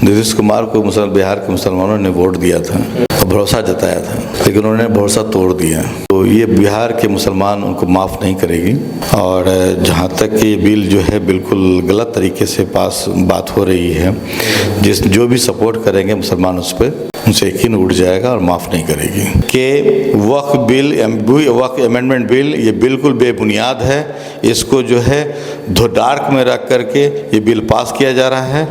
नीतीश कुमार को बिहार के मुसलमानों ने वोट दिया था और भरोसा जताया था, लेकिन उन्होंने भरोसा तोड़ दिया। तो ये बिहार के मुसलमान उनको माफ़ नहीं करेगी। और जहाँ तक ये बिल जो है बिल्कुल गलत तरीके से पास बात हो रही है, जो भी सपोर्ट करेंगे मुसलमान उस पर उनसे यकीन उठ जाएगा और माफ़ नहीं करेगी। कि वक्फ अमेंडमेंट बिल ये बिल्कुल बेबुनियाद है। इसको जो है डार्क में रख करके ये बिल पास किया जा रहा है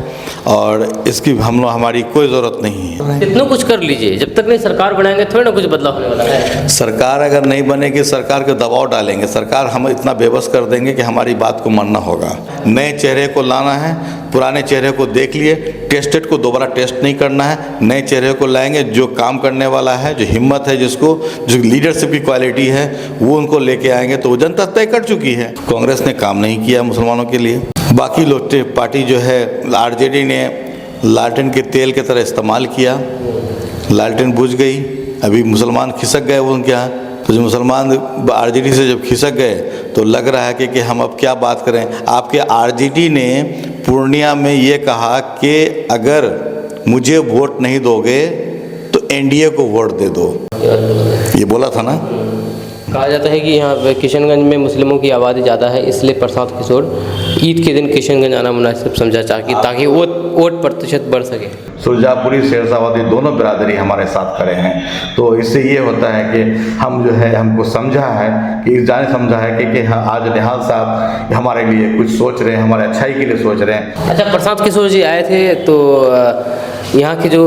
और इसकी हमारी कोई ज़रूरत नहीं है। कितना कुछ कर लीजिए, जब तक नहीं सरकार बनाएंगे थोड़ी ना कुछ बदलाव होने वाला है। सरकार अगर नहीं बनेगी, सरकार के दबाव डालेंगे, सरकार हम इतना बेबस कर देंगे कि हमारी बात को मानना होगा। नए चेहरे को लाना है, पुराने चेहरे को देख लिए, टेस्टेड को दोबारा टेस्ट नहीं करना है, नए चेहरे को लाएंगे जो काम करने वाला है, जो हिम्मत है, जो लीडरशिप की क्वालिटी है वो उनको लेके आएंगे। तो जनता तय कर चुकी है। कांग्रेस ने काम नहीं किया मुसलमानों के लिए। बाकी लोग पार्टी जो है आरजेडी ने लालटेन के तेल की तरह इस्तेमाल किया, लालटेन बुझ गई। अभी मुसलमान खिसक गए उनके यहाँ। तो जो मुसलमान आरजेडी से जब खिसक गए तो लग रहा है कि हम अब क्या बात करें। आपके आरजेडी ने पूर्णिया में ये कहा कि अगर मुझे वोट नहीं दोगे तो एनडीए को वोट दे दो, ये बोला था ना। कहा जाता है कि यहाँ किशनगंज में मुस्लिमों की आबादी ज़्यादा है, इसलिए प्रशांत किशोर ईद के दिन किशनगंज आना मुनासिब समझा ताकि वोट प्रतिशत बढ़ सके। सुरजापुरी शेरशाबादी दोनों बिरादरी हमारे साथ खड़े हैं। तो इससे ये होता है कि हम जो है हमको समझा है कि जाने समझा है कि आज निहाल साहब हमारे लिए कुछ सोच रहे हैं, हमारे अच्छाई के लिए सोच रहे हैं। अच्छा, प्रशांत किशोर जी आए थे तो यहाँ के जो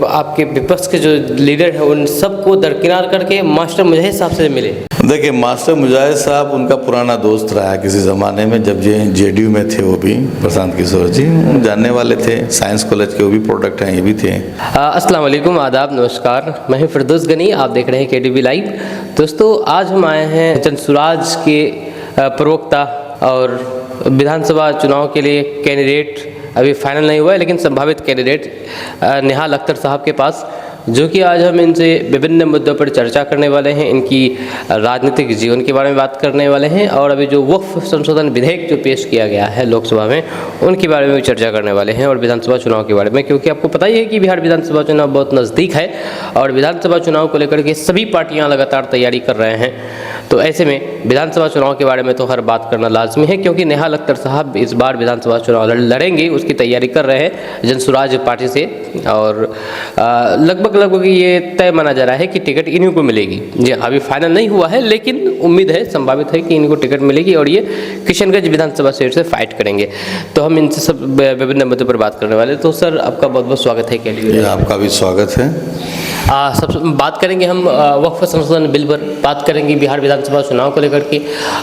आपके विपक्ष के जो लीडर हैं उन सबको दरकिनार करके मास्टर मुजाहिद साहब से मिले। देखिए, मास्टर मुजाहिद साहब उनका पुराना दोस्त रहा है किसी ज़माने में, जब जेडीयू में थे वो भी। प्रशांत किशोर जी जानने वाले थे, साइंस कॉलेज के वो भी प्रोडक्ट हैं, ये भी थे। अस्सलाम वालेकुम, आदाब, नमस्कार। मैं हूं फिरदौस गनी, आप देख रहे हैं केडीवी लाइव। दोस्तों, आज हम आए हैं जनसुराज के प्रवक्ता और विधानसभा चुनाव के लिए कैंडिडेट, अभी फाइनल नहीं हुआ है लेकिन संभावित कैंडिडेट निहाल अख्तर साहब के पास, जो कि आज हम इनसे विभिन्न मुद्दों पर चर्चा करने वाले हैं। इनकी राजनीतिक जीवन के बारे में बात करने वाले हैं और अभी जो वक्फ संशोधन विधेयक जो पेश किया गया है लोकसभा में उनके बारे में भी चर्चा करने वाले हैं और विधानसभा चुनाव के बारे में, क्योंकि आपको पता ही है कि बिहार विधानसभा चुनाव बहुत नज़दीक है और विधानसभा चुनाव को लेकर के सभी पार्टियाँ लगातार तैयारी कर रहे हैं। तो ऐसे में विधानसभा चुनाव के बारे में तो हर बात करना लाजमी है, क्योंकि निहाल अख्तर साहब इस बार विधानसभा चुनाव लड़ेंगे, उसकी तैयारी कर रहे हैं जनसुराज पार्टी से। और लगभग ये तय माना जा रहा है कि टिकट इन्हीं को मिलेगी। जी, अभी फाइनल नहीं हुआ है लेकिन उम्मीद है, संभावित है कि इनको टिकट मिलेगी और ये किशनगंज विधानसभा सीट से फाइट करेंगे। तो हम इनसे सब विभिन्न मुद्दों पर बात करने वाले। तो सर, आपका बहुत बहुत स्वागत है केडीवी। आपका भी स्वागत है। सब बात करेंगे हम वक्फ संशोधन बिल पर, बात करेंगे बिहार विधानसभा चुनाव को लेकर के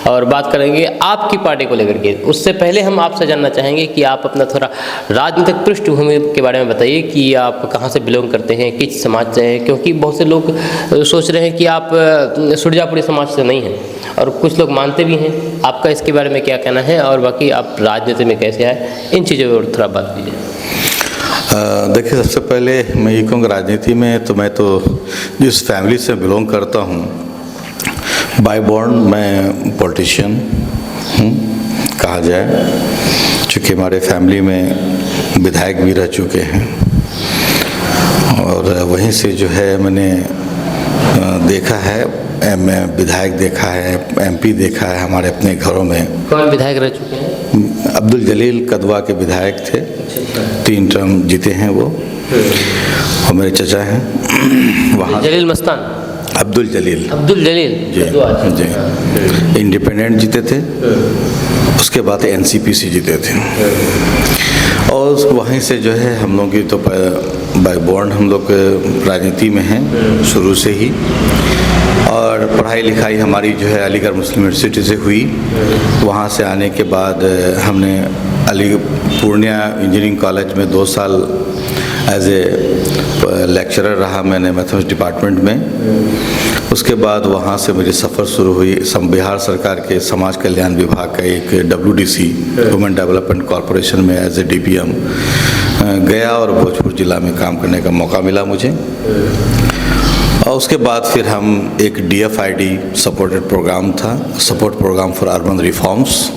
और बात करेंगे आपकी पार्टी को लेकर के। उससे पहले हम आपसे जानना चाहेंगे कि आप अपना थोड़ा राजनीतिक पृष्ठभूमि के बारे में बताइए कि आप कहाँ से बिलोंग करते हैं, किस समाज से हैं, क्योंकि बहुत से लोग सोच रहे हैं कि आप सुरजापुरी समाज से नहीं हैं और कुछ लोग मानते भी हैं। आपका इसके बारे में क्या कहना है और बाकी आप राजनीति में कैसे आए, इन चीज़ों पर थोड़ा बात कीजिए। देखिए, सबसे पहले मैं ये कहूँगा राजनीति में तो मैं तो जिस फैमिली से बिलोंग करता हूँ, बाय बॉर्न मैं पॉलिटिशियन हूँ कहा जाए, चूँकि हमारे फैमिली में विधायक भी रह चुके हैं और वहीं से जो है मैंने देखा है, मैं विधायक देखा है, एमपी देखा है हमारे अपने घरों में। कौन विधायक रह चुके हैं? अब्दुल जलील कदवा के विधायक थे, 3 टर्म जीते हैं वो, और मेरे चचा हैं वहाँ। जलील मस्तान, अब्दुल जलील जी जी इंडिपेंडेंट जीते थे, उसके बाद एनसीपीसी जीते थे और वहीं से जो है हम लोग की तो बाय बॉर्न हम लोग राजनीति में हैं शुरू से ही। और पढ़ाई लिखाई हमारी जो है अलीगढ़ मुस्लिम यूनिवर्सिटी से हुई। वहाँ से आने के बाद हमने पूर्णिया इंजीनियरिंग कॉलेज में 2 साल एज ए लेक्चरर रहा मैंने मैथमेटिक्स डिपार्टमेंट में। उसके बाद वहाँ से मेरी सफ़र शुरू हुई बिहार सरकार के समाज कल्याण विभाग का एक WDC वुमेन डेवलपमेंट कॉरपोरेशन में एज ए DPM गया और भोजपुर ज़िला में काम करने का मौका मिला मुझे। और उसके बाद फिर हम एक DFID सपोर्टेड प्रोग्राम था, support programme for urban reforms,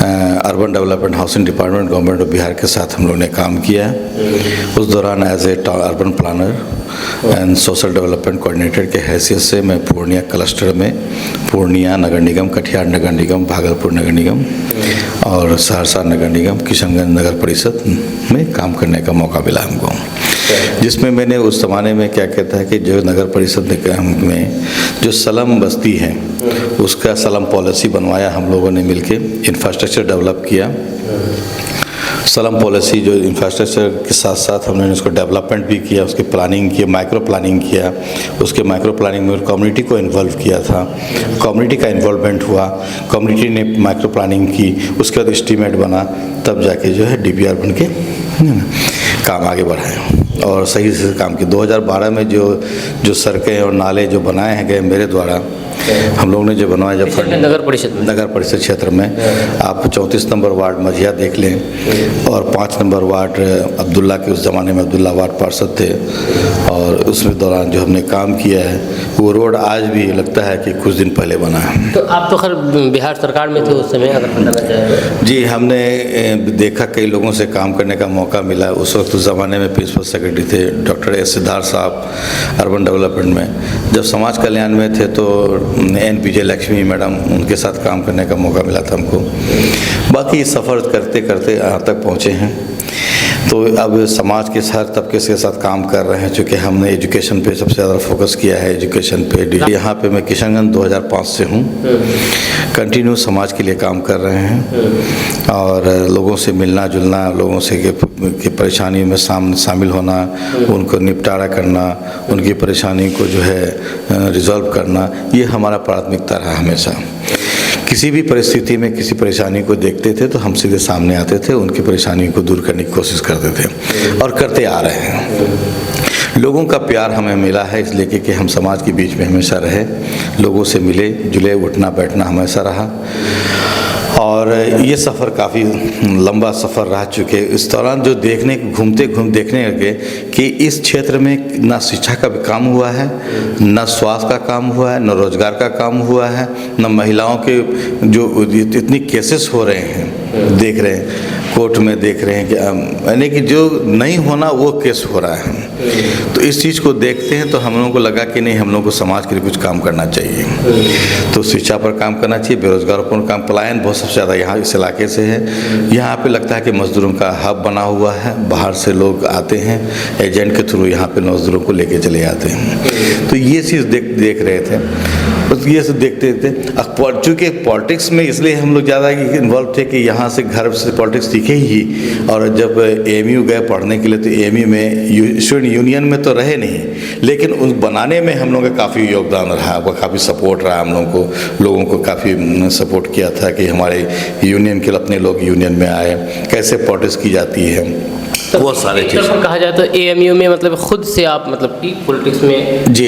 urban development housing department government of Bihar के साथ हम लोग ने काम किया है। उस दौरान as a urban planner and social development coordinator के हैसियत से मैं पूर्णिया क्लस्टर में पूर्णिया नगर निगम, कटिहार नगर निगम, भागलपुर नगर निगम और सहरसा नगर निगम, किशनगंज नगर परिषद में काम करने का मौका मिला हमको, जिसमें मैंने उस ज़माने में क्या कहता है कि जो नगर परिषद में जो स्लम बस्ती है उसका स्लम पॉलिसी बनवाया हम लोगों ने मिलके, इंफ्रास्ट्रक्चर डेवलप किया। स्लम पॉलिसी जो इंफ्रास्ट्रक्चर के साथ साथ हमने उसको डेवलपमेंट भी किया, उसकी प्लानिंग की, माइक्रो प्लानिंग किया। उसके माइक्रो प्लानिंग में कम्युनिटी को इन्वॉल्व किया था, कम्युनिटी का इन्वॉल्वमेंट हुआ, कम्युनिटी ने माइक्रो प्लानिंग की, उसके बाद एस्टीमेट बना, तब जाके जो है DPR बन के काम आगे बढ़ाए और सही से काम किया। 2012 में जो सड़कें और नाले जो बनाए हैं गए मेरे द्वारा, हम लोगों ने जो बनवाया जब नगर परिषद क्षेत्र में, आप 34 नंबर वार्ड मझिया देख लें और 5 नंबर वार्ड अब्दुल्ला के, उस ज़माने में अब्दुल्ला वार्ड पार्षद थे, और उसमें दौरान जो हमने काम किया है वो रोड आज भी लगता है कि कुछ दिन पहले बना है। तो आप तो खैर बिहार सरकार में थे उस समय, अगर बताना चाहें? जी, हमने देखा, कई लोगों से काम करने का मौका मिला। उस वक्त उस ज़माने में प्रिंसिपल सेक्रेटरी थे डॉक्टर एस सिद्धार्थ साहब अर्बन डेवलपमेंट में। जब समाज कल्याण में थे तो NPJ लक्ष्मी मैडम, उनके साथ काम करने का मौका मिला था हमको। बाकी सफ़र करते करते यहाँ तक पहुँचे हैं। तो अब समाज के हर तबके के साथ काम कर रहे हैं, चूँकि हमने एजुकेशन पे सबसे ज़्यादा फोकस किया है, एजुकेशन पे। यहाँ पे मैं किशनगंज 2005 से हूँ, कंटिन्यू समाज के लिए काम कर रहे हैं और लोगों से मिलना जुलना, लोगों से की परेशानी में शामिल होना, उनको निपटारा करना, उनकी परेशानी को जो है रिजॉल्व करना, ये हमारा प्राथमिकता रहा हमेशा। किसी भी परिस्थिति में किसी परेशानी को देखते थे तो हम सीधे सामने आते थे, उनकी परेशानी को दूर करने की कोशिश करते थे और करते आ रहे हैं। लोगों का प्यार हमें मिला है इसलिए कि हम समाज के बीच में हमेशा रहे, लोगों से मिले जुले, उठना बैठना हमेशा रहा और ये सफ़र काफ़ी लंबा सफ़र रह चुके। इस दौरान जो देखने लगे कि इस क्षेत्र में ना शिक्षा का भी काम हुआ है, न स्वास्थ्य का काम हुआ है, न रोजगार का काम हुआ है, न महिलाओं के जो इतनी केसेस हो रहे हैं, देख रहे हैं कोर्ट में, देख रहे हैं कि यानी कि जो नहीं होना वो केस हो रहा है। तो इस चीज़ को देखते हैं तो हम लोगों को लगा कि नहीं, हम लोगों को समाज के लिए कुछ काम करना चाहिए। तो शिक्षा पर काम करना चाहिए, बेरोजगारों पर काम। पलायन बहुत सबसे ज़्यादा यहाँ इस इलाके से है। यहाँ पे लगता है कि मज़दूरों का हब बना हुआ है, बाहर से लोग आते हैं, एजेंट के थ्रू यहाँ पे मज़दूरों को लेके चले जाते हैं। तो ये चीज़ देख रहे थे, बस ये सब देखते थे। चूँकि पॉलिटिक्स में इसलिए हम लोग ज़्यादा इन्वॉल्व थे कि यहाँ से घर से पॉलिटिक्स सीखे ही, और जब AMU गए पढ़ने के लिए तो AMU में स्टूडेंट यूनियन में तो रहे नहीं, लेकिन उस बनाने में हम लोगों का काफ़ी योगदान रहा, काफ़ी सपोर्ट रहा। हम लोगों को काफ़ी सपोर्ट किया था कि हमारे यूनियन के अपने लोग यूनियन में आए, कैसे पॉलिटिक्स की जाती है, तो वो सारे चीज़ कहा जाए तो AMU में मतलब खुद से आप मतलब कि पॉलिटिक्स में जी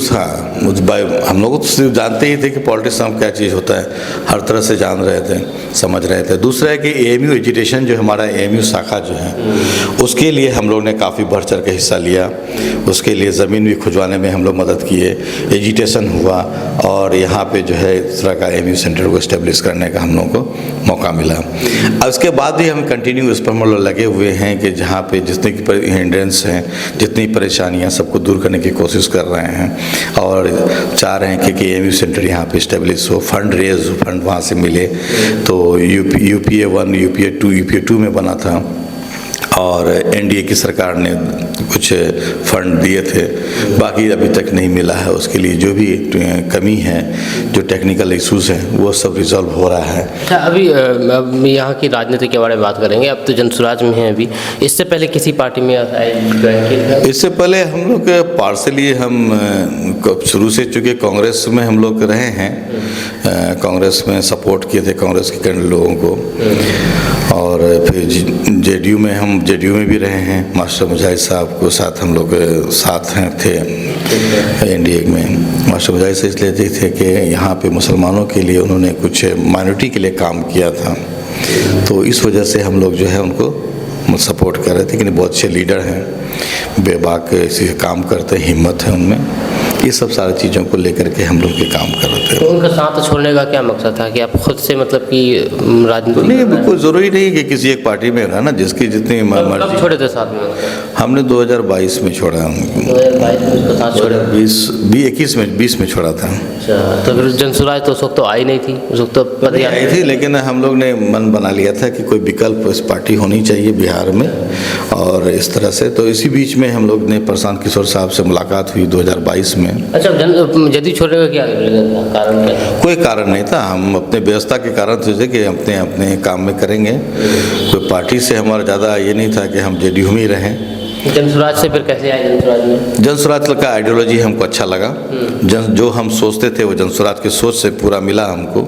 हाँ, हम लोग तो जानते ही थे कि पॉलिटिक्स हम क्या चीज़ होता है, हर तरह से जान रहे थे, समझ रहे थे। दूसरा है कि AMU एजुटेशन जो हमारा AMU शाखा जो है, उसके लिए हम लोग ने काफ़ी बढ़ चढ़ के हिस्सा लिया। उसके लिए ज़मीन भी खुजवाने में हम लोग मदद किए, एजुटेशन हुआ और यहाँ पे जो है इस तरह का AMU सेंटर को इस्टेब्लिश करने का हम लोग को मौका मिला। अब उसके बाद भी हम कंटिन्यू इस पर हम लोग लगे हुए हैं कि जहाँ पे जितने की हिंड्रेंस हैं, जितनी परेशानियाँ, सबको दूर करने की कोशिश कर रहे हैं और चाह रहे हैं कि AMU सेंटर यहाँ पे इस्टेब्लिश हो। फंड वहाँ से मिले तो UPA 1, UPA 2 में बना था और NDA की सरकार ने कुछ फंड दिए थे, बाकी अभी तक नहीं मिला है। उसके लिए जो भी कमी है, जो टेक्निकल इश्यूज हैं, वो सब रिजॉल्व हो रहा है। अच्छा, अभी यहाँ की राजनीति के बारे में बात करेंगे। अब तो जनसुराज में हैं अभी, इससे पहले किसी पार्टी में इससे पहले हम लोग पार्सली हम शुरू से, चूँकि कांग्रेस में हम लोग रहे हैं, कांग्रेस में सपोर्ट किए थे कांग्रेस के लोगों को, और फिर JDU में भी रहे हैं। मास्टर मुजाहिद साहब को साथ हम लोग साथ हैं थे NDA में। मास्टर मुजाहिद से इसलिए थे कि यहाँ पे मुसलमानों के लिए उन्होंने कुछ माइनॉरिटी के लिए काम किया था, तो इस वजह से हम लोग जो है उनको सपोर्ट कर रहे थे कि बहुत अच्छे लीडर हैं, बेबाक ऐसे काम करते हैं, हिम्मत है उनमें, ये सब सारी चीज़ों को लेकर के हम लोग के काम कर रहे थे। तो उनका साथ छोड़ने का क्या मकसद था कि आप खुद से मतलब कि राजनीति तो नहीं, बिल्कुल ज़रूरी नहीं कि किसी एक पार्टी में रहना, जिसकी जितनी कब मर्जी। छोड़े थे साथ में? हमने 2022 में छोड़ा, 2022 में उसका साथ छोड़े। 20 में छोड़ा था। अच्छा, तो फिर जनसुराज तो उस वक्त तो आई नहीं थी, उस वक्त तो पदयात्रा आई थी, लेकिन हम लोग ने मन बना लिया था कि कोई विकल्प इस पार्टी होनी चाहिए बिहार में, और इस तरह से तो इसी बीच में हम लोग ने प्रशांत किशोर साहब से मुलाकात हुई 2022 में। अच्छा, जदयू छोड़ने का क्या रीज़न था, कारण क्या था? कोई कारण नहीं था, हम अपने व्यवस्था के कारण सोचे कि अपने अपने काम में करेंगे। कोई पार्टी से हमारा ज़्यादा ये नहीं था कि हम जेडीयू में ही रहें। जनसुराज से फिर कैसे आए जनसुराज में? जनसुराज का आइडियोलॉजी हमको अच्छा लगा। जो हम सोचते थे वो जनसुराज की सोच से पूरा मिला हमको,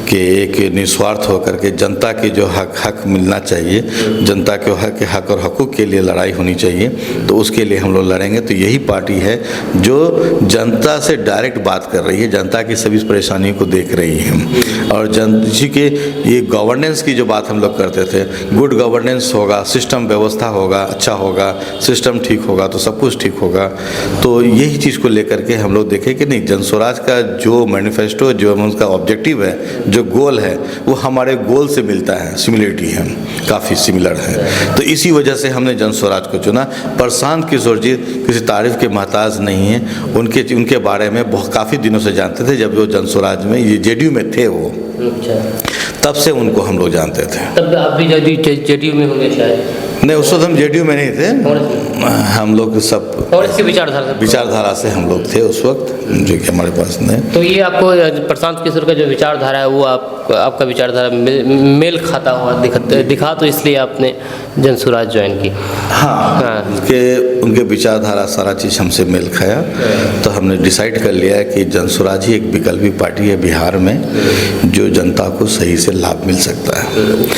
कि एक निस्वार्थ होकर के जनता की जो हक मिलना चाहिए, जनता के हक और हकूक़ के लिए लड़ाई होनी चाहिए, तो उसके लिए हम लोग लड़ेंगे। तो यही पार्टी है जो जनता से डायरेक्ट बात कर रही है, जनता की सभी परेशानियों को देख रही है, और जी के ये गवर्नेंस की जो बात हम लोग करते थे, गुड गवर्नेंस होगा, सिस्टम व्यवस्था होगा, अच्छा होगा, सिस्टम ठीक होगा तो सब कुछ ठीक होगा। तो यही चीज़ को लेकर के हम लोग देखें कि नहीं, जनसुराज का जो मैनिफेस्टो, जो उनका ऑब्जेक्टिव है, जो गोल है, वो हमारे गोल से मिलता है, सिमिलरिटी है, काफ़ी सिमिलर है। तो इसी वजह से हमने जनसुराज को चुना। प्रशांत किशोर जी किसी तारीफ के मोहताज नहीं हैं, उनके बारे में बहुत काफ़ी दिनों से जानते थे। जब वो जनसुराज में, ये जेडीयू में थे वो, तब से उनको हम लोग जानते थे। तब आप भी जेडीयू में होंगे शायद? नहीं, उस वक्त हम जेडीयू में नहीं थे, हम लोग सब कांग्रेस की विचारधारा से हम लोग थे उस वक्त, जो कि हमारे पास नहीं। तो ये आपको प्रशांत किशोर का जो विचारधारा है वो आपका विचारधारा मेल खाता हुआ दिखा, तो इसलिए आपने जनसुराज ज्वाइन की? हाँ। उनके विचारधारा सारा चीज़ हमसे मेल खाया, तो हमने डिसाइड कर लिया कि जनसुराज ही एक विकल्पी पार्टी है बिहार में, जो जनता को सही से लाभ मिल सकता है।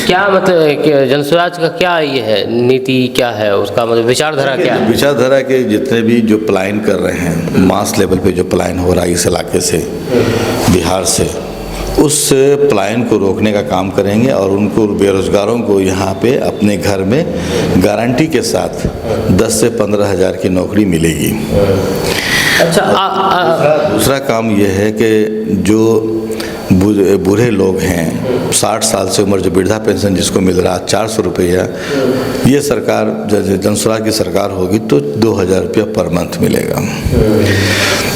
क्या मतलब जनसुराज का क्या ये है, नीति क्या है उसका, मतलब विचारधारा क्या है? विचारधारा के जितने भी जो पलायन कर रहे हैं, मास लेवल पे जो पलायन हो रहा है इस इलाके से, बिहार से, उस पलायन को रोकने का काम करेंगे, और उनको बेरोजगारों को यहाँ पे अपने घर में गारंटी के साथ 10 से 15 हज़ार की नौकरी मिलेगी। अच्छा, दूसरा काम ये है कि जो बूढ़े लोग हैं, 60 साल से उम्र, जो वृद्धा पेंशन जिसको मिल रहा है 400 रुपया, ये सरकार, जनसुराज की सरकार होगी तो 2000 रुपया पर मंथ मिलेगा।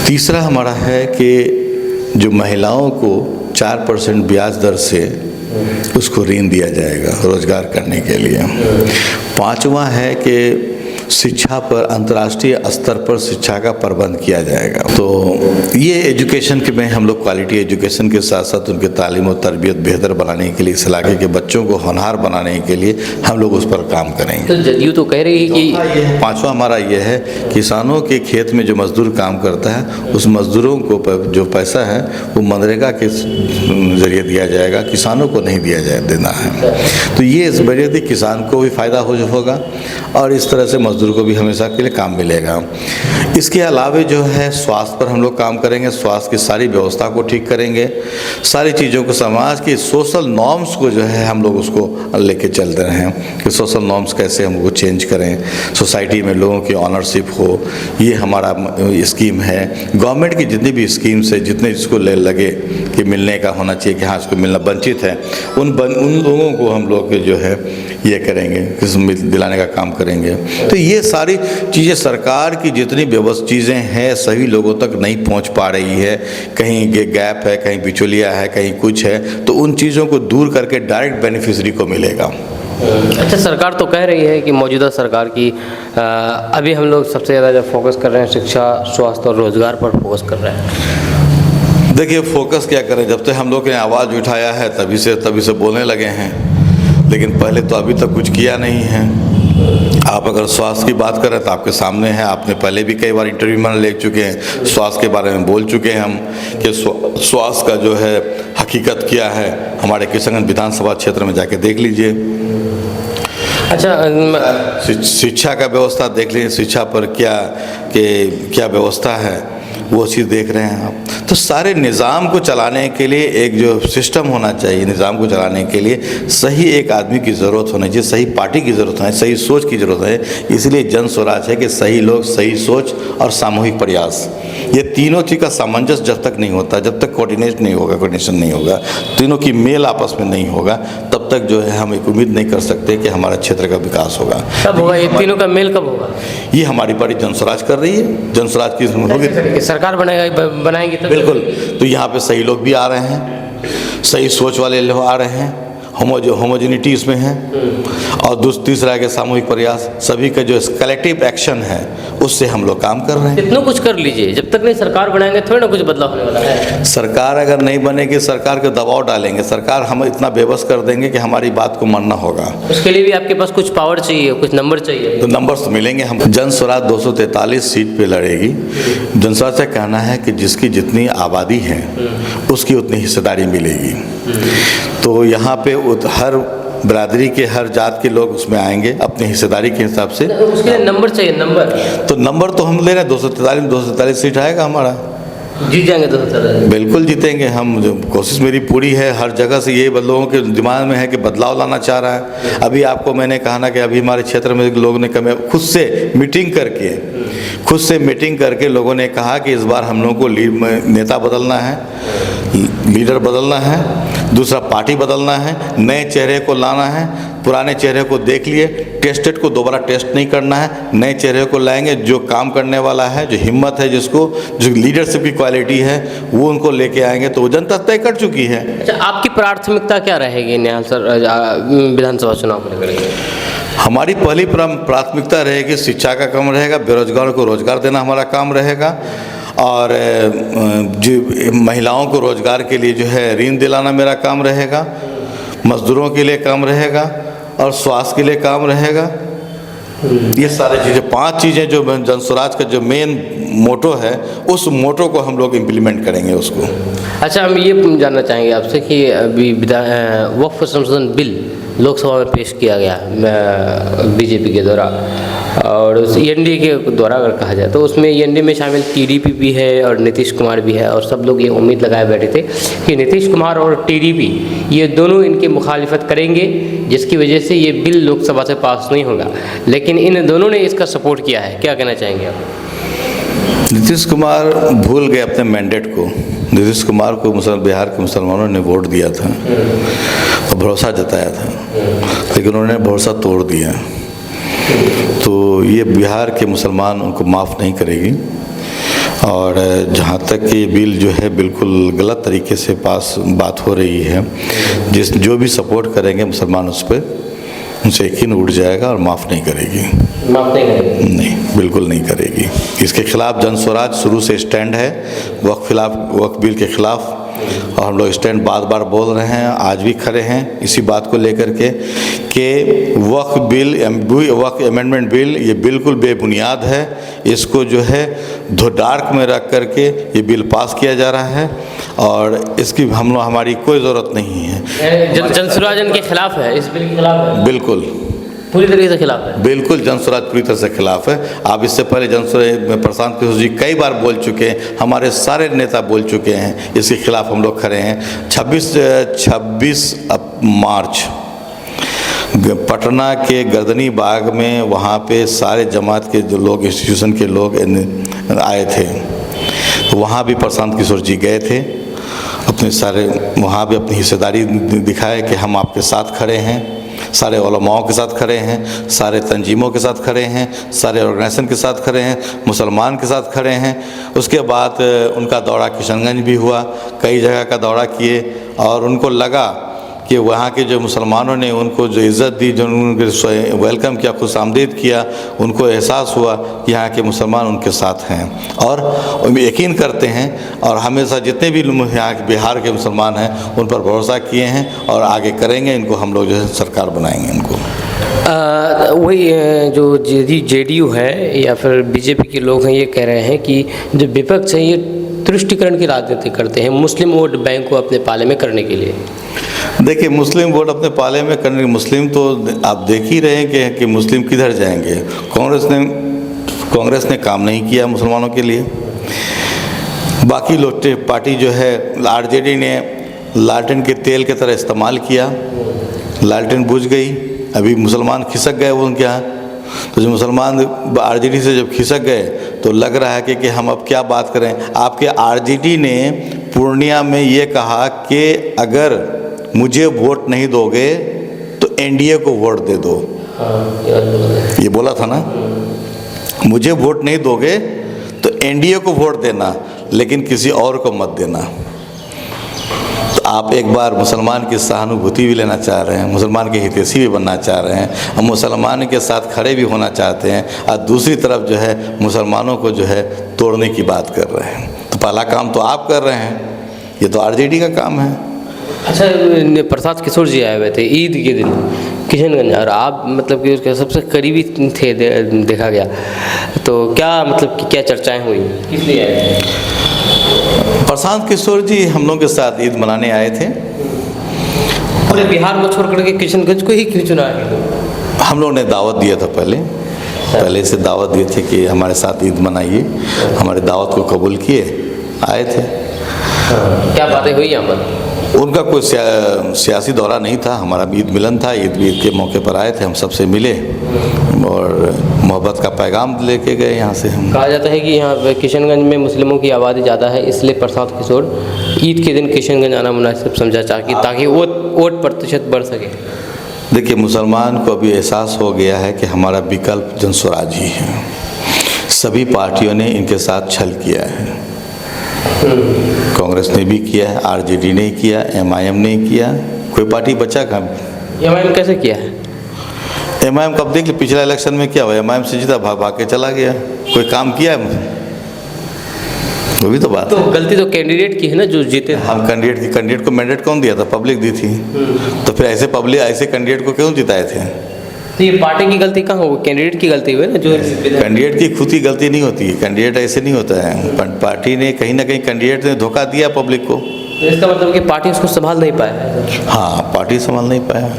तीसरा हमारा है कि जो महिलाओं को 4% ब्याज दर से उसको ऋण दिया जाएगा रोजगार करने के लिए। पांचवा है कि शिक्षा पर, अंतर्राष्ट्रीय स्तर पर शिक्षा का प्रबंध किया जाएगा। तो ये एजुकेशन के में हम लोग क्वालिटी एजुकेशन के साथ साथ उनके तालीम और तरबियत बेहतर बनाने के लिए, इस इलाके के बच्चों को होनहार बनाने के लिए हम लोग उस पर काम करेंगे। तो जदयू तो कह रही है कि पांचवा हमारा ये है, किसानों के खेत में जो मजदूर काम करता है, उस मजदूरों को जो पैसा है वो मनरेगा के जरिए दिया जाएगा, किसानों को नहीं देना है। तो ये इस वजह से किसान को भी फ़ायदा होगा, और इस तरह से मजदूर को भी हमेशा के लिए काम मिलेगा। इसके अलावे जो है स्वास्थ्य पर हम लोग काम करेंगे, स्वास्थ्य की सारी व्यवस्था को ठीक करेंगे, सारी चीज़ों को, समाज के सोशल नॉर्म्स को जो है हम लोग उसको लेके चलते हैं कि सोशल नॉर्म्स कैसे हम वो चेंज करें, सोसाइटी में लोगों की ऑनरशिप हो, ये हमारा स्कीम है। गवर्नमेंट की जितनी भी स्कीम्स है, जितने इसको लगे कि मिलने का होना चाहिए कि हाँ इसको मिलना वंचित है, उन लोगों को हम लोग जो है ये करेंगे, दिलाने का काम करेंगे। तो ये सारी चीज़ें, सरकार की जितनी चीज़ें हैं सभी लोगों तक नहीं पहुंच पा रही है, कहीं गैप है, कहीं बिचौलिया है, कहीं कुछ है, तो उन चीज़ों को दूर करके डायरेक्ट बेनिफिशरी को मिलेगा। अच्छा, सरकार तो कह रही है कि मौजूदा सरकार की अभी हम लोग सबसे ज़्यादा जो फोकस कर रहे हैं शिक्षा, स्वास्थ्य और रोजगार पर फोकस कर रहे हैं। देखिए, फोकस क्या करें, जब से हम लोग ने आवाज़ उठाया है तभी से बोलने लगे हैं, लेकिन पहले तो अभी तक कुछ किया नहीं है। आप अगर स्वास्थ्य की बात करें तो आपके सामने है, आपने पहले भी कई बार इंटरव्यू में ले चुके हैं, स्वास्थ्य के बारे में बोल चुके हैं हम कि स्वास्थ्य का जो है हकीकत क्या है, हमारे किशनगंज विधानसभा क्षेत्र में जाके देख लीजिए। अच्छा, शिक्षा का व्यवस्था देख लीजिए, शिक्षा पर क्या व्यवस्था है, वो चीज़ देख रहे हैं आप। तो सारे निज़ाम को चलाने के लिए एक जो सिस्टम होना चाहिए, निज़ाम को चलाने के लिए सही एक आदमी की ज़रूरत होनी चाहिए, सही पार्टी की ज़रूरत है, सही सोच की ज़रूरत है। इसलिए जन स्वराज है कि सही लोग, सही सोच और सामूहिक प्रयास, ये तीनों चीज़ का सामंजस्य जब तक नहीं होता, जब तक कोऑर्डिनेशन नहीं होगा, तीनों की मेल आपस में नहीं होगा, तब तक जो है हम एक उम्मीद नहीं कर सकते कि हमारा क्षेत्र का विकास होगा। कब होगा ये तीनों का मेल, कब होगा? ये हमारी पार्टी जनस्वराज कर रही है, जनस्वराज की होगी, सरकार बनाएगी तब। बिल्कुल। तो यहाँ पे सही लोग भी आ रहे हैं, सही सोच वाले लोग आ रहे हैं, होमोजेनिटी इसमें है, और तीसरा के सामूहिक प्रयास, सभी का जो कलेक्टिव एक्शन है उससे हम लोग काम कर रहे हैं। इतना कुछ कर लीजिए, जब तक नहीं सरकार बनाएंगे थोड़ी ना कुछ बदलाव होने वाला है। सरकार अगर नहीं बनेगी, सरकार के दबाव डालेंगे, सरकार हम इतना बेबस कर देंगे कि हमारी बात को मानना होगा। उसके लिए भी आपके पास कुछ पावर चाहिए, कुछ नंबर चाहिए। तो नंबर्स तो मिलेंगे। हम जन स्वराज 243 सीट पे लड़ेगी। जन स्वराज का कहना है कि जिसकी जितनी आबादी है उसकी उतनी हिस्सेदारी मिलेगी। तो यहाँ पे हर बिरादरी के, हर जात के लोग उसमें आएंगे अपनी हिस्सेदारी के हिसाब से। उसके लिए नंबर चाहिए, नंबर। तो नंबर तो हम ले रहे हैं, 243 सीट आएगा हमारा। जीत जाएंगे 243? बिल्कुल जीतेंगे हम। कोशिश मेरी पूरी है, हर जगह से ये लोगों के दिमाग में है कि बदलाव लाना चाह रहा है। अभी आपको मैंने कहा ना कि अभी हमारे क्षेत्र में लोगों ने खुद से मीटिंग करके लोगों ने कहा कि इस बार हम लोगों को नेता बदलना है, लीडर बदलना है, दूसरा पार्टी बदलना है, नए चेहरे को लाना है, पुराने चेहरे को देख लिए, टेस्टेड को दोबारा टेस्ट नहीं करना है, नए चेहरे को लाएंगे जो काम करने वाला है, जो हिम्मत है, जिसको जो लीडरशिप की क्वालिटी है वो उनको लेके आएंगे। तो वो जनता तय कर चुकी है। अच्छा, आपकी प्राथमिकता क्या रहेगी निहाल सर विधानसभा चुनाव को लेकर? हमारी पहली प्राथमिकता रहेगी शिक्षा का काम रहेगा, बेरोजगारों को रोजगार देना हमारा काम रहेगा, और जो महिलाओं को रोजगार के लिए जो है ऋण दिलाना मेरा काम रहेगा, मजदूरों के लिए काम रहेगा, और स्वास्थ्य के लिए काम रहेगा। ये सारी चीज़ें, 5 चीज़ें जो जन स्वराज का जो मेन मोटो है, उस मोटो को हम लोग इम्प्लीमेंट करेंगे उसको। अच्छा, हम ये जानना चाहेंगे आपसे कि अभी वक्फ संशोधन बिल लोकसभा में पेश किया गया बीजेपी के द्वारा, और एनडीए के द्वारा अगर कहा जाए तो उसमें एनडीए में शामिल टीडीपी भी है और नीतीश कुमार भी है, और सब लोग ये उम्मीद लगाए बैठे थे कि नीतीश कुमार और टीडीपी ये दोनों इनकी मुखालिफत करेंगे, जिसकी वजह से ये बिल लोकसभा से पास नहीं होगा, लेकिन इन दोनों ने इसका सपोर्ट किया है। क्या कहना चाहेंगे आप? नीतीश कुमार भूल गए अपने मैंडेट को। नीतीश कुमार को बिहार के मुसलमानों ने वोट दिया था और भरोसा जताया था, लेकिन उन्होंने भरोसा तोड़ दिया। तो ये बिहार के मुसलमान उनको माफ़ नहीं करेगी, और जहाँ तक ये बिल जो है बिल्कुल गलत तरीके से पास बात हो रही है, जो भी सपोर्ट करेंगे मुसलमान उस पर उनसे यकीन उठ जाएगा और माफ़ नहीं करेगी। माफ़ नहीं करेगी? नहीं, बिल्कुल नहीं करेगी। इसके खिलाफ जन स्वराज शुरू से स्टैंड है, वक्फ बिल के खिलाफ, और हम लोग स्टैंड बार बार बोल रहे हैं, आज भी खड़े हैं इसी बात को लेकर के कि वक्फ अमेंडमेंट बिल ये बिल्कुल बेबुनियाद है। इसको जो है डार्क में रख करके ये बिल पास किया जा रहा है, और इसकी हमारी कोई ज़रूरत नहीं है। जन स्वराज के खिलाफ है, इस बिल के खिलाफ है? बिल्कुल, पूरी तरीके से खिलाफ है। बिल्कुल जन स्वराज पूरी तरह से खिलाफ है। आप इससे पहले जन स्वराज में प्रशांत किशोर जी कई बार बोल चुके हैं, हमारे सारे नेता बोल चुके हैं, इसके खिलाफ हम लोग खड़े हैं। 26 मार्च पटना के गर्दनी बाग में वहाँ पे सारे जमात के जो लोग, इंस्टीट्यूशन के लोग आए थे, तो वहाँ भी प्रशांत किशोर जी गए थे, अपने सारे वहाँ भी अपनी हिस्सेदारी दिखाए कि हम आपके साथ खड़े हैं, सारे उलमाओं के साथ खड़े हैं, सारे तंजीमों के साथ खड़े हैं, सारे ऑर्गेनाइजेशन के साथ खड़े हैं, मुसलमान के साथ खड़े हैं। उसके बाद उनका दौरा किशनगंज भी हुआ, कई जगह का दौरा किए, और उनको लगा कि वहाँ के जो मुसलमानों ने उनको जो इज़्ज़त दी, जो उनको वेलकम किया, खुशामदीद किया, उनको एहसास हुआ कि यहाँ के मुसलमान उनके साथ हैं, और यकीन करते हैं, और हमेशा जितने भी यहाँ के बिहार के मुसलमान हैं उन पर भरोसा किए हैं, और आगे करेंगे। इनको हम लोग जो है सरकार बनाएंगे इनको। वही जो जेडीयू है या फिर बीजेपी के लोग हैं, ये कह रहे हैं कि जो विपक्ष है ये तुष्टीकरण की राजनीति करते हैं, मुस्लिम वोट बैंक को अपने पाले में करने के लिए। देखिए, मुस्लिम वोट अपने पाले में करने, मुस्लिम तो आप देख ही रहे हैं कि मुस्लिम किधर जाएंगे। कांग्रेस ने काम नहीं किया मुसलमानों के लिए। बाकी लोग पार्टी जो है आरजेडी ने लालटेन के तेल की तरह इस्तेमाल किया, लालटेन बुझ गई। अभी मुसलमान खिसक गए वो उनके यहाँ, तो जो मुसलमान आरजेडी से जब खिसक गए तो लग रहा है कि हम अब क्या बात करें। आपके आरजेडी ने पूर्णिया में ये कहा कि अगर मुझे वोट नहीं दोगे तो एनडीए को वोट दे दो। ये बोला था ना, मुझे वोट नहीं दोगे तो एनडीए को वोट देना, लेकिन किसी और को मत देना। तो आप एक बार मुसलमान की सहानुभूति भी लेना चाह रहे हैं, मुसलमान के हितैषी भी बनना चाह रहे हैं, हम मुसलमान के साथ खड़े भी होना चाहते हैं, और दूसरी तरफ जो है मुसलमानों को जो है तोड़ने की बात कर रहे हैं। तो पहला काम तो आप कर रहे हैं, ये तो आरजेडी का काम है। अच्छा, प्रसाद किशोर जी आए हुए थे ईद के दिन किशनगंज, और आप मतलब कि उसके सबसे करीबी थे देखा गया, तो क्या मतलब कि क्या चर्चाएं हुई, किस लिए आए थे? प्रशांत किशोर जी हम लोग के साथ ईद मनाने आए थे। पूरे बिहार को छोड़ करके किशनगंज को ही क्यों चुना है? हम लोग ने दावत दिया था, पहले से दावत दिए थे कि हमारे साथ ईद मनाइए, हमारी दावत को कबूल किए, आए थे। क्या बातें हुई यहाँ पर? उनका कोई सियासी दौरा नहीं था, हमारा ईद मिलन था। ईद के मौके पर आए थे, हम सबसे मिले और मोहब्बत का पैगाम लेके गए यहाँ से। हम कहा जाता है कि यहाँ किशनगंज में मुस्लिमों की आबादी ज़्यादा है, इसलिए प्रसाद किशोर ईद के दिन किशनगंज आना मुनासिब समझा ताकि वोट प्रतिशत बढ़ सके। देखिए, मुसलमान को अभी एहसास हो गया है कि हमारा विकल्प जनस्वराज ही है। सभी पार्टियों ने इनके साथ छल किया है, कांग्रेस ने भी किया है, आरजेडी ने किया, एमआईएम ने किया, कोई पार्टी बचा कहाँ? एमआईएम कैसे किया है? एमआईएम कब देख ली, पिछला इलेक्शन में क्या हुआ, एमआईएम से जीता, भाग भाग के चला गया, कोई काम किया है? वो भी तो बात तो है। गलती तो कैंडिडेट की है ना जो जीते। हम कैंडिडेट को मैंडेट कौन दिया था? पब्लिक दी थी। तो फिर ऐसे कैंडिडेट को क्यों जिताए थे? तो ये पार्टी की गलती कहाँ हो, कैंडिडेट की गलती हुई ना? जो कैंडिडेट की खुद की गलती नहीं होती, कैंडिडेट ऐसे नहीं होता है। पार्टी ने कहीं ना कहीं कैंडिडेट ने धोखा दिया पब्लिक को। तो इसका मतलब कि पार्टी उसको संभाल नहीं पाया। हाँ, पार्टी संभाल नहीं पाया,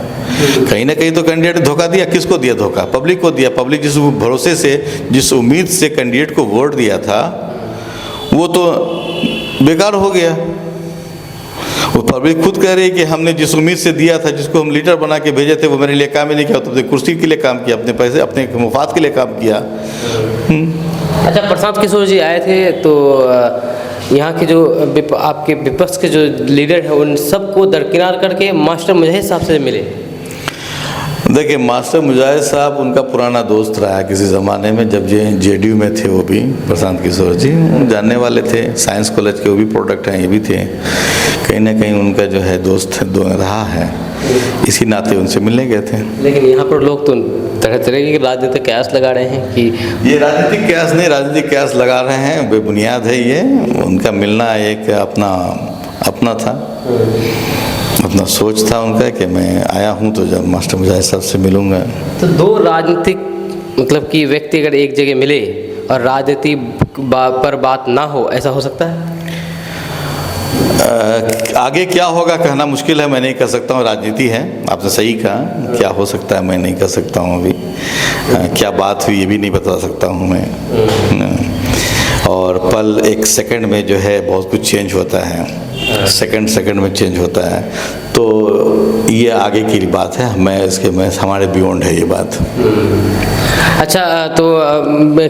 कहीं ना कहीं तो कैंडिडेट ने धोखा दिया। किसको दिया धोखा? पब्लिक को दिया। पब्लिक जिस भरोसे से, जिस उम्मीद से कैंडिडेट को वोट दिया था, वो तो बेकार हो गया। वो पब्लिक खुद कह रही है कि हमने जिस उम्मीद से दिया था, जिसको हम लीडर बना के भेजे थे, वो मेरे लिए काम ही नहीं किया, तो अपने कुर्सी के लिए काम किया, अपने पैसे, अपने मुफाद के लिए काम किया। अच्छा, प्रसाद किशोर जी आए थे तो यहाँ के जो आपके विपक्ष के जो लीडर हैं उन सबको दरकिनार करके मास्टर मुजाहिद साहब से मिले। देखिए, मास्टर मुजाहिद साहब उनका पुराना दोस्त रहा है किसी ज़माने में, जब जेडीयू में थे वो भी। प्रशांत किशोर जी जानने वाले थे, साइंस कॉलेज के वो भी प्रोडक्ट हैं, ये भी थे। कहीं ना कहीं उनका जो है दोस्त रहा है, इसी नाते उनसे मिलने गए थे। लेकिन यहाँ पर लोग तो तरह तरह के राजनीतिक कयास लगा रहे हैं कि ये राजनीतिक कयास नहीं, राजनीतिक कयास लगा रहे हैं, बेबुनियाद है ये। उनका मिलना एक अपना था, अपना सोच था उनका कि मैं आया हूँ तो जब मास्टर मुजाहिद साहब से मिलूँगा। तो दो राजनीतिक मतलब कि व्यक्ति अगर एक जगह मिले और राजनीति पर बात ना हो, ऐसा हो सकता है? आगे क्या होगा कहना मुश्किल है, मैं नहीं कह सकता हूँ। राजनीति है, आपने सही कहा, क्या हो सकता है मैं नहीं कह सकता हूँ अभी। क्या बात हुई ये भी नहीं बता सकता हूँ मैं। और पल एक सेकंड में जो है बहुत कुछ चेंज होता है, सेकंड में चेंज होता है। तो ये आगे की बात है, मैं हमारे बियॉन्ड है ये बात। अच्छा, तो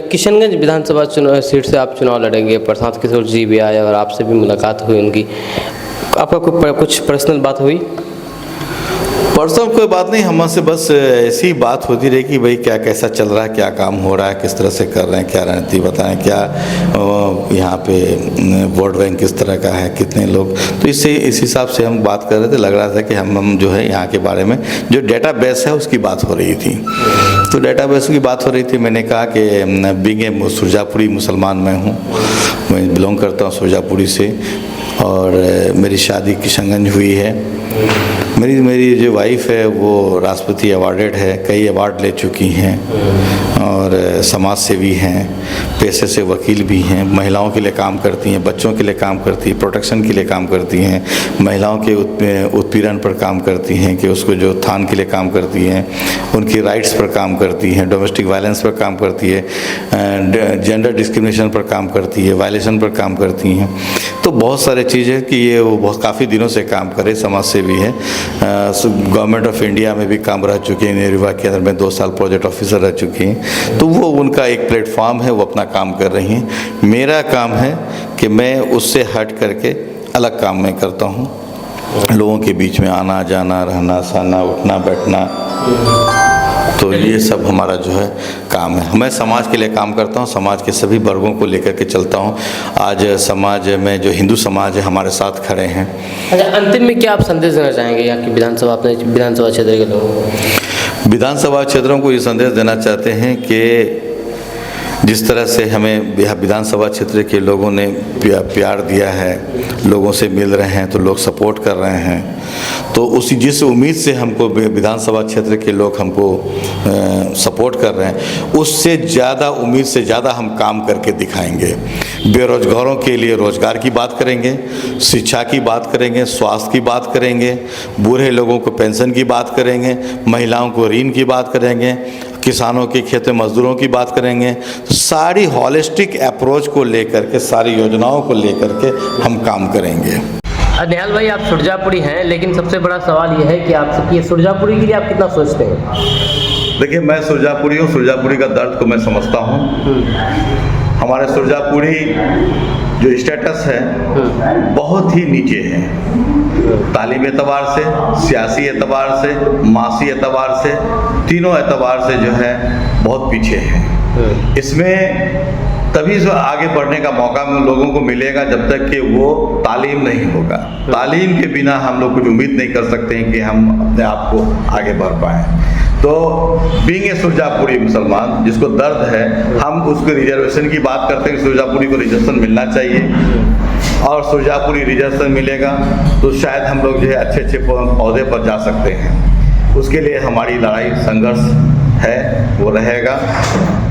किशनगंज विधानसभा सीट से आप चुनाव लड़ेंगे, प्रशांत किशोर जी भी आए और आपसे भी मुलाकात हुई उनकी, आपका कुछ पर्सनल बात हुई? पर्सनल कोई बात नहीं, हमसे बस ऐसी बात होती रही कि भाई क्या कैसा चल रहा है, क्या काम हो रहा है, किस तरह से कर रहे हैं, क्या रणनीति बताएं, क्या यहाँ पे वोट बैंक किस तरह का है, कितने लोग। तो इस हिसाब से हम बात कर रहे थे। लग रहा था कि हम जो है यहाँ के बारे में जो डेटाबेस है उसकी बात हो रही थी। तो डेटाबेस की बात हो रही थी, मैंने कहा कि बीइंग ए सुरजापुरी मुसलमान मैं हूँ, मैं बिलोंग करता हूँ सुरजापुरी से, और मेरी शादी किशनगंज हुई है। मेरी जो वाइफ है वो राष्ट्रपति अवार्डेड है, कई अवार्ड ले चुकी हैं और समाज सेवी हैं, पेशे से वकील भी हैं, महिलाओं के लिए काम करती हैं, बच्चों के लिए काम करती हैं, प्रोटेक्शन के लिए काम करती हैं, महिलाओं के उत्पीड़न पर काम करती हैं कि उसको जो उत्थान के लिए काम करती हैं, उनकी राइट्स पर काम करती हैं, डोमेस्टिक वायलेंस पर काम करती है, जेंडर डिस्क्रिमिनेशन पर काम करती है, वायलेशन पर काम करती हैं। तो बहुत सारे चीज़ें कि ये वो बहुत काफ़ी दिनों से काम करे, समाज सेवी है। गवर्नमेंट ऑफ इंडिया में भी काम रह चुके हैं, नेहरू विभाग के अंदर में 2 साल प्रोजेक्ट ऑफिसर रह चुकी हैं। तो वो उनका एक प्लेटफॉर्म है, वो अपना काम कर रही हैं। मेरा काम है कि मैं उससे हट करके अलग काम मैं करता हूँ, लोगों के बीच में आना जाना, रहना सहना, उठना बैठना, तो ये सब हमारा जो है काम है। मैं समाज के लिए काम करता हूँ, समाज के सभी वर्गों को लेकर के चलता हूँ। आज समाज में जो हिंदू समाज है हमारे साथ खड़े हैं। अच्छा, अंतिम में क्या आप संदेश देना चाहेंगे यहाँ की विधानसभा क्षेत्र के लोगों को? विधानसभा क्षेत्रों को ये संदेश देना चाहते हैं कि जिस तरह से हमें विधानसभा क्षेत्र के लोगों ने प्यार दिया है, लोगों से मिल रहे हैं, तो लोग सपोर्ट कर रहे हैं, तो उसी जिस उम्मीद से हमको विधानसभा क्षेत्र के लोग हमको सपोर्ट कर रहे हैं, उससे ज़्यादा उम्मीद से ज़्यादा हम काम करके दिखाएंगे। बेरोजगारों के लिए रोज़गार की बात करेंगे, शिक्षा की बात करेंगे, स्वास्थ्य की बात करेंगे, बूढ़े लोगों को पेंशन की बात करेंगे, महिलाओं को ऋण की बात करेंगे, किसानों के खेत में मजदूरों की बात करेंगे। तो सारी हॉलिस्टिक अप्रोच को लेकर के, सारी योजनाओं को लेकर के हम काम करेंगे। निहाल भाई, आप सुरजापुरी हैं, लेकिन सबसे बड़ा सवाल यह है कि आपसे सुरजापुरी के लिए आप कितना सोचते हैं? देखिए, मैं सुरजापुरी हूँ, सुरजापुरी का दर्द को मैं समझता हूँ। हमारे सुरजापुरी जो स्टेटस है बहुत ही नीचे है, तालीम एतबार से, सियासी एतबार से, मासी एतबार से, तीनों एतबार से जो है बहुत पीछे है। इसमें तभी जो आगे बढ़ने का मौका लोगों को मिलेगा जब तक कि वो तालीम नहीं होगा। तालीम के बिना हम लोग कुछ उम्मीद नहीं कर सकते हैं कि हम अपने आप को आगे बढ़ पाएँ। तो बीइंग ए सुरजापुरी मुसलमान जिसको दर्द है, हम उसको रिजर्वेशन की बात करते हैं, सुरजापुरी को रिजर्वेशन मिलना चाहिए, और सुरजापुरी रिजर्वेशन मिलेगा तो शायद हम लोग जो है अच्छे अच्छे पौधे पर जा सकते हैं। उसके लिए हमारी लड़ाई संघर्ष है, वो रहेगा।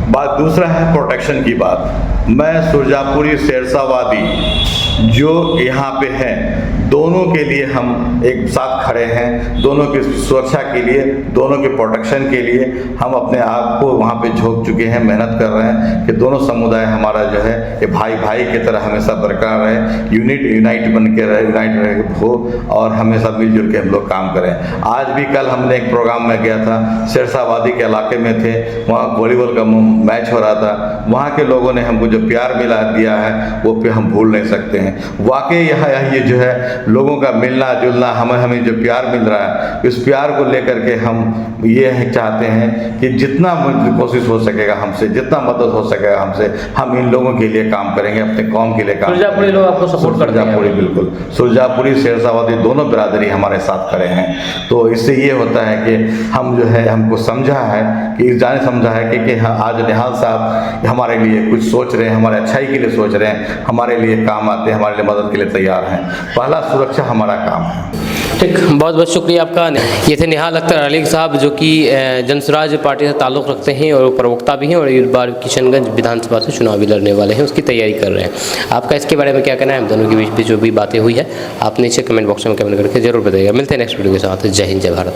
बात दूसरा है प्रोटेक्शन की बात। मैं सुरजापुरी शेरशाहवादी जो यहाँ पे हैं, दोनों के लिए हम एक साथ खड़े हैं, दोनों की सुरक्षा के लिए, दोनों के प्रोटेक्शन के लिए हम अपने आप को वहाँ पे झोंक चुके हैं, मेहनत कर रहे हैं कि दोनों समुदाय हमारा जो है ये भाई भाई की तरह हमेशा बरकरार रहे, यूनाइट बन के रहे, यूनाइट रहे हो, और हमेशा मिलजुल के हम लोग काम करें। आज भी कल हमने एक प्रोग्राम में गया था, शेरशाहवादी के इलाके में थे, वहाँ वॉलीबॉल का मैच हो रहा था, वहाँ के लोगों ने हमको जो प्यार मिला दिया है वो पे हम भूल नहीं सकते हैं। वाकई यहाँ ये जो है लोगों का मिलना जुलना, हमें जो प्यार मिल रहा है, इस प्यार को लेकर के हम ये चाहते हैं कि जितना कोशिश हो सकेगा हमसे, जितना मदद हो सकेगा हमसे, हम इन लोगों के लिए काम करेंगे, अपने कौम के लिए काम। सुरजापुरी लोग आपको सपोर्ट करते हैं? सुरजापुरी बिल्कुल, सुरजापुरी शेरशाहवादी दोनों बिरादरी हमारे साथ खड़े हैं। तो इससे ये होता है कि हम जो है, हमको समझा है कि जाने समझा है कि आज निहाल साहब हमारे लिए कुछ सोच रहे हैं, हमारे अच्छाई के लिए सोच रहे हैं, हमारे लिए काम आते हैं, हमारे लिए मदद के लिए तैयार हैं। पहला सुरक्षा हमारा काम है। ठीक, बहुत बहुत शुक्रिया आपका। ये थे निहाल अख्तर अलीग साहब, जो कि जनसुराज पार्टी से ताल्लुक़ रखते हैं और प्रवक्ता भी हैं, और इस बार किशनगंज विधानसभा से चुनाव भी लड़ने वाले हैं, उसकी तैयारी कर रहे हैं। आपका इसके बारे में क्या कहना है? हम दोनों के बीच भी जो भी बातें हुई है आप नीचे कमेंट बॉक्स में कमेंट करके जरूर बताइएगा। मिलते हैं नेक्स्ट वीडियो के साथ। जय हिंद, जय भारत।